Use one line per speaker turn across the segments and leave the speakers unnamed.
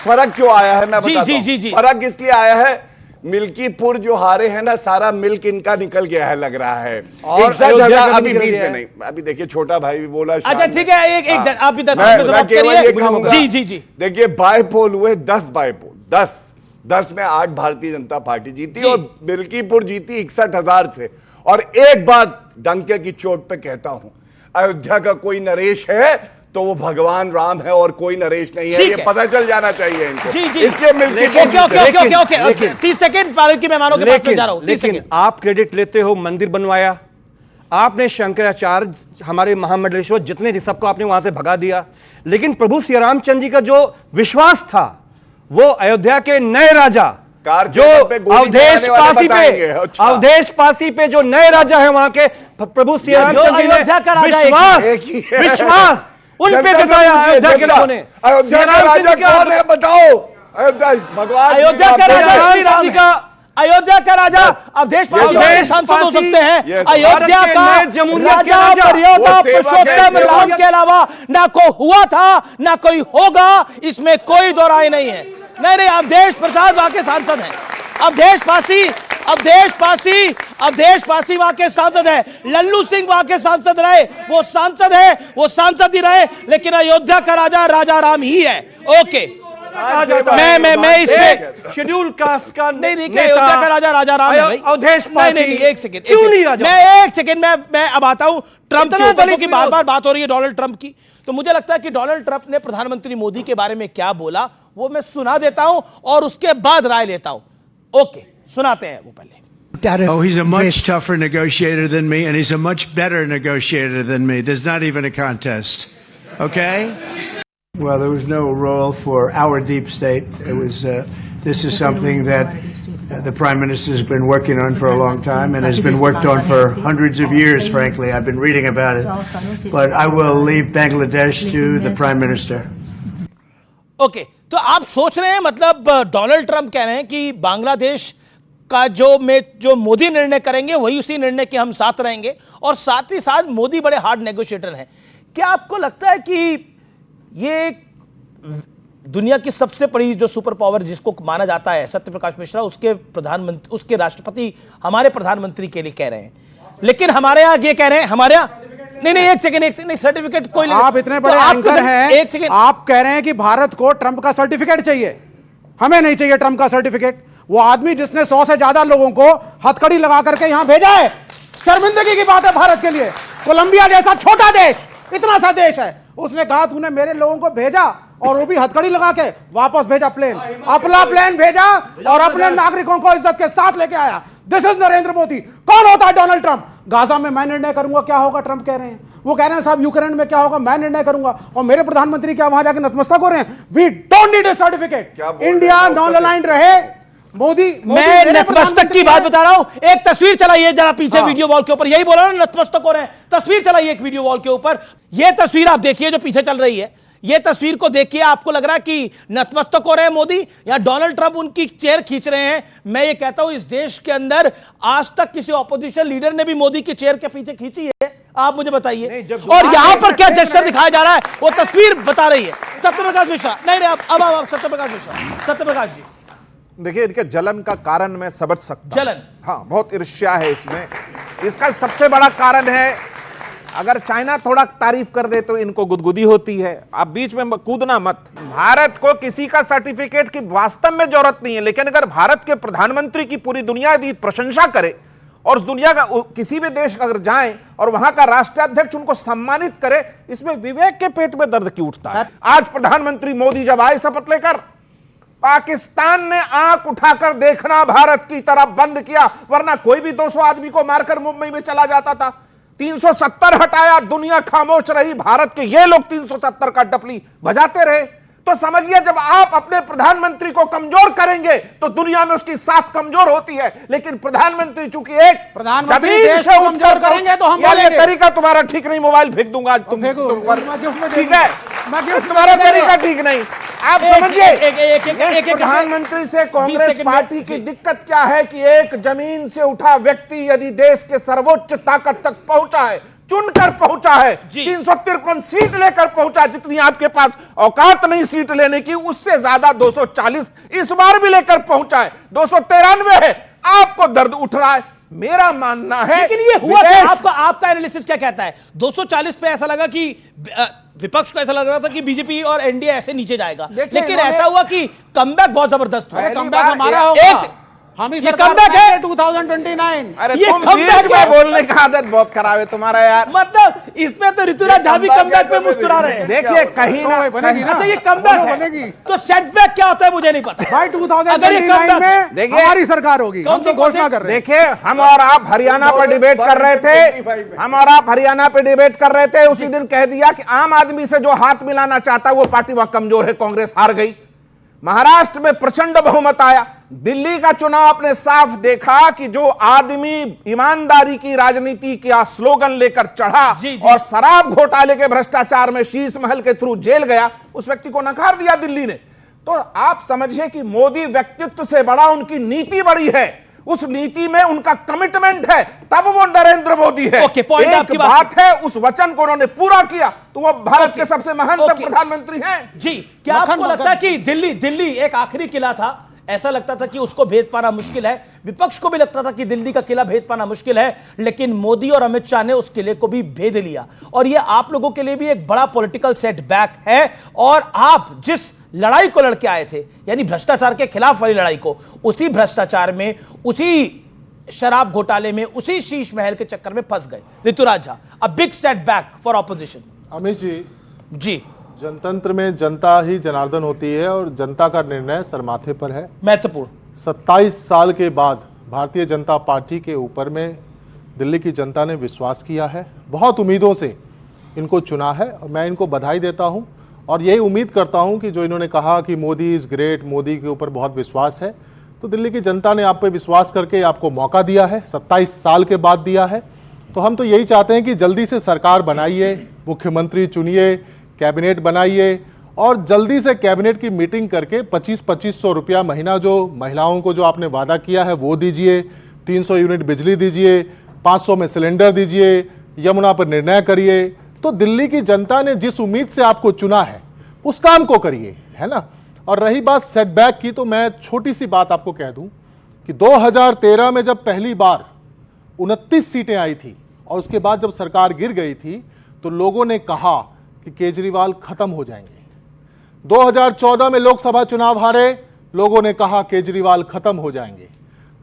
फर्क क्यों आया है मैं बताता हूं।
जी।
फर्क इसलिए आया है, मिल्कीपुर जो हारे हैं ना, सारा मिल्क इनका निकल गया है लग रहा है। 61,000 अभी बीच में नहीं, अभी देखिए छोटा भाई भी बोला।
अच्छा ठीक है, एक आप भी 10 जी।
देखिए बाय पोल हुए 10 बाय पोल, 10 में 8 भारतीय जनता पार्टी जीती और मिल्कीपुर जीती 61,000 से। और एक बात डंके की चोट पे कहता हूं, अयोध्या का कोई नरेश है तो वो भगवान राम है और कोई नरेश नहीं है, ये पता चल जाना चाहिए इनको।
जी।
इसलिए
ओके 30 सेकंड की मेहमानों के पास जा रहा हूं।
लेकिन आप क्रेडिट लेते हो, मंदिर बनवाया आपने, शंकराचार्य हमारे महामंडलेश्वर जितने थे सबको आपने वहां से भगा दिया। लेकिन प्रभु श्री रामचंद्र जी का जो विश्वास था, वो अयोध्या के नए राजा जो अवधेश पासी पे जो नए राजा है वहां के प्रभु श्री रामचंद्र जी ने विश्वास उन पे जताया अयोध्या के लोगों ने।
अयोध्या का राजा कौन है बताओ? भगवान
अयोध्या का राजा श्री राम का, अयोध्या का राजा अवधेश पासी सांसद हो सकते हैं। अयोध्या का राजा मर्यादा पुरुषोत्तम राम के अलावा ना कोई हुआ था ना कोई होगा, इसमें कोई दो राय नहीं है। नहीं, अवधेश प्रसाद वहां के सांसद हैं। अवधेश पासी वहां के सांसद है। लल्लू सिंह वहां के सांसद रहे, वो सांसद है, वो सांसद ही रहे। लेकिन अयोध्या का राजा राजा राम ही है। ओके, मैं इसमें
शेड्यूल कास्ट का
नहीं अयोध्या का राजा राजा राम है भाई।
अवधेश
नहीं, एक सेकंड मैं अब आता हूं ट्रंप के ऊपर, क्योंकि बार-बार बात हो रही है डोनाल्ड ट्रंप की। तो मुझे लगता है कि डोनाल्ड ट्रंप ने प्रधानमंत्री मोदी के बारे में क्या बोला वो मैं सुना देता हूं और उसके बाद राय लेता हूं। ओके, सुनाते हैं वो पहले।
Oh, he's a much tougher negotiator than me, and he's a much better negotiator than me. There's not even a contest. Okay? Well, there was no role for our deep state. It was. This is something that the Prime Minister has been working on for a long time, and has been worked on for hundreds of years. Frankly, I've been reading about it, but I will leave Bangladesh to the Prime Minister.
Okay, तो आप सोच रहे हैं, मतलब Donald Trump कह रहे हैं कि बांग्लादेश का जो मोदी निर्णय करेंगे वही उसी निर्णय के हम साथ रहेंगे, और साथ ही साथ मोदी बड़े हार्ड नेगोशिएटर हैं। क्या आपको लगता है कि ये दुनिया की सबसे बड़ी जो सुपर पावर जिसको माना जाता है सत्यप्रकाश मिश्रा, उसके राष्ट्रपति हमारे प्रधानमंत्री के लिए कह रहे हैं, लेकिन हमारे यहाँ ये कह रहे हैं, हमारे यहाँ नहीं एक सेकंड सर्टिफिकेट कोई
आप इतने बड़े एंकर हैं, एक सेकंड, आप कह रहे हैं कि भारत को ट्रंप का सर्टिफिकेट चाहिए। हमें नहीं चाहिए ट्रंप का सर्टिफिकेट। वो आदमी जिसने 100 से ज्यादा लोगों को हथकड़ी लगा करके यहां भेजा है, शर्मिंदगी की बात है भारत के लिए। कोलंबिया जैसा छोटा देश, इतना सा देश है, उसने कहा तूने मेरे लोगों को भेजा और वो भी हथकड़ी लगा के वापस भेजा प्लेन, अपना प्लेन भेजा और अपने नागरिकों को इज्जत के साथ लेके आया। This is Narendra Modi. कौन होता है डोनाल्ड ट्रंप? गाजा में मैं निर्णय करूंगा क्या होगा, ट्रंप कह रहे हैं। वो कह रहे हैं साहब यूक्रेन में क्या होगा मैं निर्णय करूंगा, और मेरे प्रधानमंत्री क्या वहां जाके नतमस्तक हो रहे हैं? We don't need a certificate. India non aligned रहे। मोदी
मैं नतमस्तक की बात बता रहा हूं। एक तस्वीर चलाइए जरा पीछे वीडियो वॉल के ऊपर, यही बोला ना नतमस्तक हो रहे हैं। तस्वीर चलाइए एक वीडियो वॉल के ऊपर, यह तस्वीर आप देखिए जो पीछे चल रही है। ये तस्वीर को देखिए, आपको लग रहा है कि नतमस्तक हो रहे हैं मोदी या डोनाल्ड ट्रंप उनकी चेयर खींच रहे हैं? मैं ये कहता हूं इस देश के अंदर आज तक किसी ऑपोजिशन लीडर ने भी मोदी की चेयर के पीछे खींची है? आप मुझे बताइए। और यहां पर क्या जेस्चर दिखाया जा रहा है वो तस्वीर बता रही है। सत्यप्रकाश मिश्रा नहीं अब सत्यप्रकाश मिश्रा, सत्यप्रकाश जी
देखिए, इनके जलन का कारण मैं समझ सकता हूं।
जलन,
हाँ, बहुत ईर्ष्या है इसमें। इसका सबसे बड़ा कारण है, अगर चाइना थोड़ा तारीफ कर दे तो इनको गुदगुदी होती है। आप बीच में कूदना मत। भारत को किसी का सर्टिफिकेट की वास्तव में जरूरत नहीं है, लेकिन अगर भारत के प्रधानमंत्री की पूरी दुनिया यदि प्रशंसा करे और उस दुनिया का किसी भी देश अगर जाएं और वहां का राष्ट्राध्यक्ष उनको सम्मानित करे, इसमें विवेक के पेट में दर्द क्यों उठता है? आज प्रधानमंत्री मोदी जब आए शपथ लेकर, पाकिस्तान ने आंख उठाकर देखना भारत की तरफ बंद किया, वरना कोई भी 200 आदमी को मारकर मुंबई में चला जाता था। 370 हटाया, दुनिया खामोश रही, भारत के ये लोग 370 का डपली बजाते रहे। तो समझिए, जब आप अपने प्रधानमंत्री को कमजोर करेंगे तो दुनिया में उसकी साख कमजोर होती है। लेकिन प्रधानमंत्री चूंकि एक
प्रधानमंत्री देश को कमजोर करेंगे तो हम
ये तरीका तुम्हारा ठीक नहीं, मोबाइल फेंक दूंगा आज तुम पर, ठीक है? तुम्हारा तरीका ठीक नहीं। आप समझिए, प्रधानमंत्री से कांग्रेस पार्टी की दिक्कत क्या है कि एक जमीन से उठा व्यक्ति यदि देश के सर्वोच्च ताकत तक पहुंचा है चुनकर पहुंचा है, 353 सीट लेकर पहुंचा, जितनी आपके पास औकात नहीं सीट लेने की, उससे ज्यादा 240 इस बार भी लेकर पहुंचा है, 293 है। आपको दर्द उठ रहा है। मेरा मानना है,
लेकिन ये हुआ क्या? आपका एनालिसिस क्या कहता है? 240 पे ऐसा लगा कि विपक्ष को ऐसा लग रहा था कि बीजेपी और एनडीए ऐसे नीचे जाएगा, लेकिन ऐसा हुआ कि कमबैक बहुत जबरदस्त हुआ।
कमबैक हमारा होगा, हम ही सरकार बनाएंगे 2029।
अरे तुम बीच में बोलने का आदत बहुत खराब है तुम्हारा यार।
मतलब इसमें तो ऋतुराज झा भी कमबैक पे मुस्कुरा रहे हैं।
देखिए कहीं ना
अच्छा ये कमबैक बनेगी तो सेटबैक क्या होता है मुझे नहीं पता
भाई। 2029 में
देखिए
हमारी सरकार होगी, हम तो घोषणा कर रहे हैं।
देखिए हम और आप हरियाणा पर डिबेट कर रहे थे, हम और आप हरियाणा पे डिबेट कर रहे थे, उसी दिन कह दिया कि आम आदमी से जो हाथ मिलाना चाहता है वो पार्टी वहां कमजोर है, कांग्रेस हार गई। महाराष्ट्र में प्रचंड बहुमत आया। दिल्ली का चुनाव आपने साफ देखा कि जो आदमी ईमानदारी की राजनीति का स्लोगन लेकर चढ़ा और शराब घोटाले के भ्रष्टाचार में शीश महल के थ्रू जेल गया, उस व्यक्ति को नकार दिया दिल्ली ने। तो आप समझिए कि मोदी व्यक्तित्व से बड़ा उनकी नीति बड़ी है, उस नीति में उनका कमिटमेंट है, तब वो नरेंद्र मोदी है। एक बात है, उस वचन को उन्होंने पूरा किया तो वो भारत के सबसे महान प्रधानमंत्री हैं।
जी, क्या आपको लगता है कि दिल्ली एक आखिरी किला था, ऐसा लगता था कि उसको भेद पाना मुश्किल है, विपक्ष को भी लगता था कि दिल्ली का किला भेद पाना मुश्किल है, लेकिन मोदी और अमित शाह ने उस किले को भी भेद लिया, और यह आप लोगों के लिए भी एक बड़ा पॉलिटिकल सेटबैक है। और आप जिस लड़ाई को लड़के आए थे, यानी भ्रष्टाचार के खिलाफ वाली लड़ाई को, उसी भ्रष्टाचार में, उसी शराब घोटाले में, उसी शीश महल के चक्कर में फंस गए। Rituraj Jha, a big setback for opposition.
Amit
ji,
जनतंत्र में जनता ही जनार्दन होती है और जनता का निर्णय सरमाथे पर है।
महत्वपूर्ण।
27 साल के बाद भारतीय जनता पार्टी के ऊपर में दिल्ली की जनता ने विश्वास किया है, बहुत उम्मीदों से इनको चुना है, और मैं इनको बधाई देता हूं और यही उम्मीद करता हूं कि जो इन्होंने कहा कि मोदी इज़ ग्रेट, मोदी के ऊपर बहुत विश्वास है, तो दिल्ली की जनता ने आप पे विश्वास करके आपको मौका दिया है, 27 साल के बाद दिया है। तो हम तो यही चाहते हैं कि जल्दी से सरकार बनाइए, मुख्यमंत्री चुनिए, कैबिनेट बनाइए, और जल्दी से कैबिनेट की मीटिंग करके 2500 रुपया महीना जो महिलाओं को जो आपने वादा किया है वो दीजिए, 300 यूनिट बिजली दीजिए, 500 में सिलेंडर दीजिए, यमुना पर निर्णय करिए। तो दिल्ली की जनता ने जिस उम्मीद से आपको चुना है उस काम को करिए, है ना। और रही बात सेटबैक की, तो मैं छोटी सी बात आपको कह दूं कि 2013 में जब पहली बार 29 सीटें आई थी और उसके बाद जब सरकार गिर गई थी, तो लोगों ने कहा कि केजरीवाल खत्म हो जाएंगे। 2014 में लोकसभा चुनाव हारे, लोगों ने कहा केजरीवाल खत्म हो जाएंगे।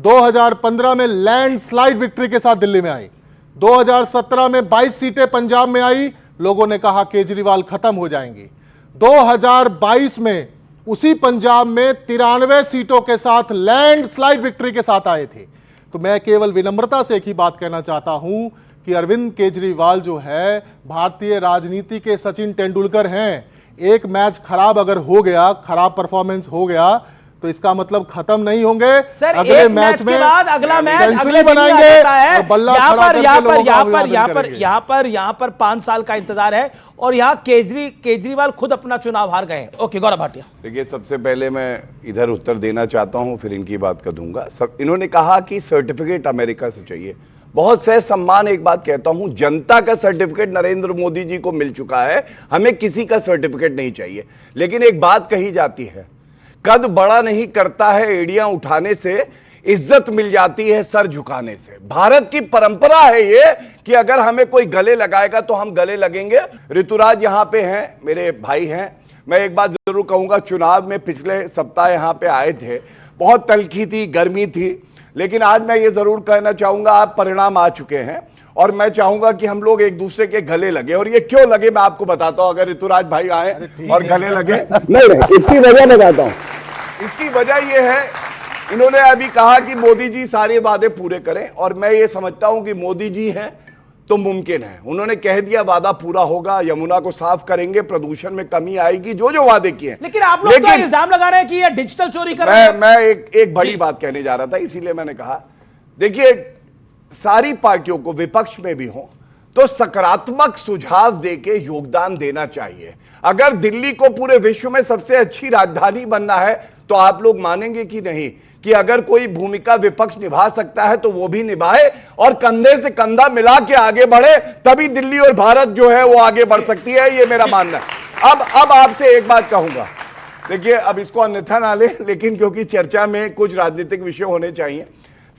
2015 में लैंडस्लाइड विक्ट्री के साथ दिल्ली में आई। 2017 में 22 सीटें पंजाब में आई, लोगों ने कहा केजरीवाल खत्म हो जाएंगे। 2022 में उसी पंजाब में 93 सीटों के साथ लैंडस्लाइड विक्ट्री के साथ आए थे। तो मैं केवल विनम्रता से एक ही बात कहना चाहता हूं कि अरविंद केजरीवाल जो है भारतीय राजनीति के सचिन तेंदुलकर हैं। एक मैच खराब अगर हो गया, खराब परफॉर्मेंस हो गया, तो इसका मतलब खत्म नहीं होंगे।
सर,
अगले
एक
मैच में
के बाद अगला मैच
सेंचुरी बनाएंगे और बल्ला खड़ा करके लोगों का अभिवादन करेंगे।
यहाँ पर 5 साल का इंतजार है, और यहाँ केजरीवाल खुद अपना चुनाव हार गए। ओके, गौरव भाटिया।
देखिए, सबसे पहले मैं इधर उत्तर देना चाहता हूं, फिर इनकी बात का दूंगा। इन्होंने कहा कि सर्टिफिकेट अमेरिका से चाहिए। बहुत सह सम्मान एक बात कहता हूं, जनता का सर्टिफिकेट नरेंद्र मोदी जी को मिल चुका है, हमें किसी का सर्टिफिकेट नहीं चाहिए। लेकिन एक बात कही जाती है, कद बड़ा नहीं करता है एड़ियां उठाने से, इज्जत मिल जाती है सर झुकाने से। भारत की परंपरा है ये कि अगर हमें कोई गले लगाएगा तो हम गले लगेंगे। ऋतुराज यहां पे हैं, मेरे भाई हैं। मैं एक बात जरूर कहूंगा, चुनाव में पिछले सप्ताह यहां पे आए थे, बहुत तलखी थी, गर्मी थी, लेकिन आज मैं ये जरूर कहना चाहूंगा, आप परिणाम आ चुके हैं, और मैं चाहूंगा कि हम लोग एक दूसरे के गले लगे। और ये क्यों लगे मैं आपको बताता हूं, अगर ऋतुराज भाई आए और गले लगे। नहीं, इसकी वजह बताता हूं। इसकी वजह यह है, इन्होंने अभी कहा कि मोदी जी सारे वादे पूरे करें, और मैं ये समझता हूं कि मोदी जी हैं तो मुमकिन है। उन्होंने कह दिया वादा पूरा होगा, यमुना को साफ करेंगे, प्रदूषण में कमी आएगी, जो जो वादे किए।
लेकिन आप लोग तो इल्जाम लगा रहे हैं कि ये डिजिटल चोरी कर रहे हैं।
मैं एक बड़ी बात कहने जा रहा था, इसीलिए मैंने कहा, देखिए, सारी पार्टियों को, विपक्ष में भी हो, तो सकारात्मक सुझाव देके योगदान देना चाहिए। अगर दिल्ली को पूरे विश्व में सबसे अच्छी राजधानी बनना है, तो आप लोग मानेंगे कि नहीं कि अगर कोई भूमिका विपक्ष निभा सकता है तो वो भी निभाए और कंधे से कंधा मिला के आगे बढ़े, तभी दिल्ली और भारत जो है वो आगे बढ़ सकती है, ये मेरा मानना है। अब आपसे एक बात कहूंगा, देखिए अब इसको अन्यथा ना ले, लेकिन क्योंकि चर्चा में कुछ राजनीतिक विषय होने चाहिए।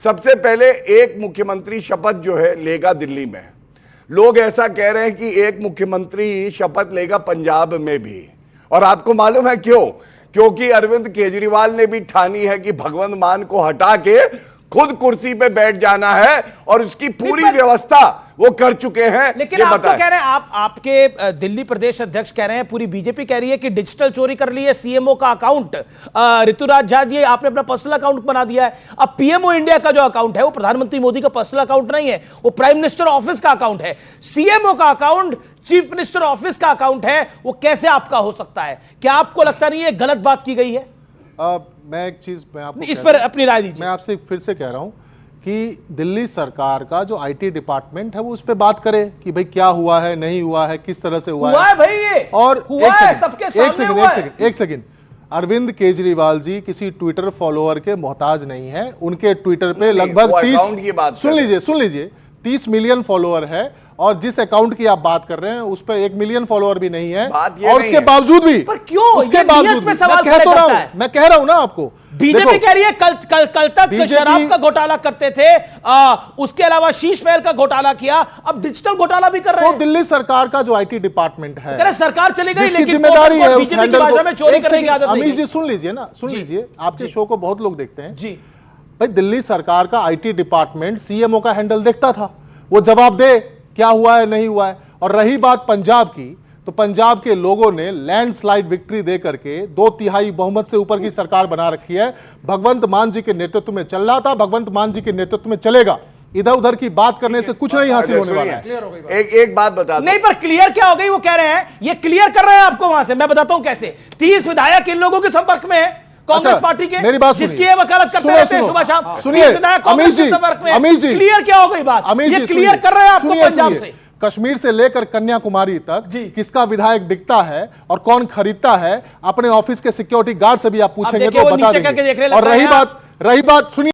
सबसे पहले एक मुख्यमंत्री शपथ जो है लेगा दिल्ली में, लोग ऐसा कह रहे हैं कि एक मुख्यमंत्री शपथ लेगा पंजाब में भी, और आपको मालूम है क्यों? क्योंकि अरविंद केजरीवाल ने भी ठानी है कि भगवंत मान को हटा के खुद कुर्सी पे बैठ जाना है, और उसकी पूरी व्यवस्था वो कर चुके हैं।
लेकिन आप तो कह रहे हैं, आपके दिल्ली प्रदेश अध्यक्ष कह रहे हैं, पूरी बीजेपी कह रही है कि डिजिटल चोरी कर ली है सीएमओ का अकाउंट। ऋतुराज झा जी, आपने अपना पर्सनल अकाउंट बना दिया है। अब पीएमओ इंडिया का जो अकाउंट है वो प्रधानमंत्री मोदी का पर्सनल अकाउंट नहीं है, वो प्राइम मिनिस्टर ऑफिस का अकाउंट है। सीएमओ का अकाउंट चीफ मिनिस्टर ऑफिस का अकाउंट है, वो कैसे आपका हो सकता है? क्या आपको लगता नहीं है गलत बात की गई है?
मैं एक चीज मैं आपको
इस पर अपनी राय दीजिए।
मैं आपसे फिर से कह रहा हूं कि दिल्ली सरकार का जो आईटी डिपार्टमेंट है वो उस पर बात करे कि भाई क्या हुआ है, नहीं हुआ है, किस तरह से हुआ
है भाई ये,
और
हुआ है, सबके सामने हुआ है।
एक सेकंड, अरविंद केजरीवाल जी किसी ट्विटर फॉलोअर के मोहताज नहीं है। उनके ट्विटर पे लगभग 30 मिलियन फॉलोअर है, और जिस अकाउंट की आप बात कर रहे हैं उस पर 1 मिलियन फॉलोअर भी नहीं है, और उसके बावजूद भी,
पर क्यों
उसके बावजूद भी मैं कह रहा हूं ना आपको,
बीजेपी कह रही है कल तक शराब का घोटाला करते थे, उसके अलावा शीश महल का घोटाला किया, अब डिजिटल घोटाला भी कर रहे हैं।
तो दिल्ली सरकार का जो आईटी डिपार्टमेंट है,
सरकार चली गई, लेकिन
जिम्मेदारी है
बीजेपी की भाषा में चोरी करने की आदत नहीं।
अमीश जी सुन लीजिए ना, सुन लीजिए, आपके शो को बहुत लोग देखते हैं
जी।
भाई दिल्ली सरकार का आईटी डिपार्टमेंट सीएमओ का हैंडल देखता था, वो जवाब दे क्या हुआ है, नहीं हुआ है। और रही बात पंजाब की, तो पंजाब के लोगों ने लैंडस्लाइड विक्ट्री दे करके 2/3 बहुमत से ऊपर की सरकार बना रखी है। भगवंत मान जी के नेतृत्व में चल रहा था, भगवंत मान जी के नेतृत्व में चलेगा। इधर उधर की बात करने से कुछ नहीं हासिल होने वाला है।
एक बात बता
नहीं, पर क्लियर क्या हो गई? वो कह रहे हैं, ये क्लियर कर रहे हैं आपको वहां से। मैं बताता हूं कैसे। 30 विधायक इन लोगों के संपर्क में है, कांग्रेस पार्टी के,
मेरी बात
जिसकी ये वकालत करते रहते हैं सुबह शाम।
सुनिए अमीश जी,
क्लियर क्या हो गई बात? ये क्लियर कर रहे हैं आपको पंजाब से,
कश्मीर से लेकर कन्याकुमारी तक किसका विधायक बिकता है और कौन खरीदता है, अपने ऑफिस के सिक्योरिटी गार्ड से भी आप पूछेंगे तो बता देंगे। और रही बात सुनिए।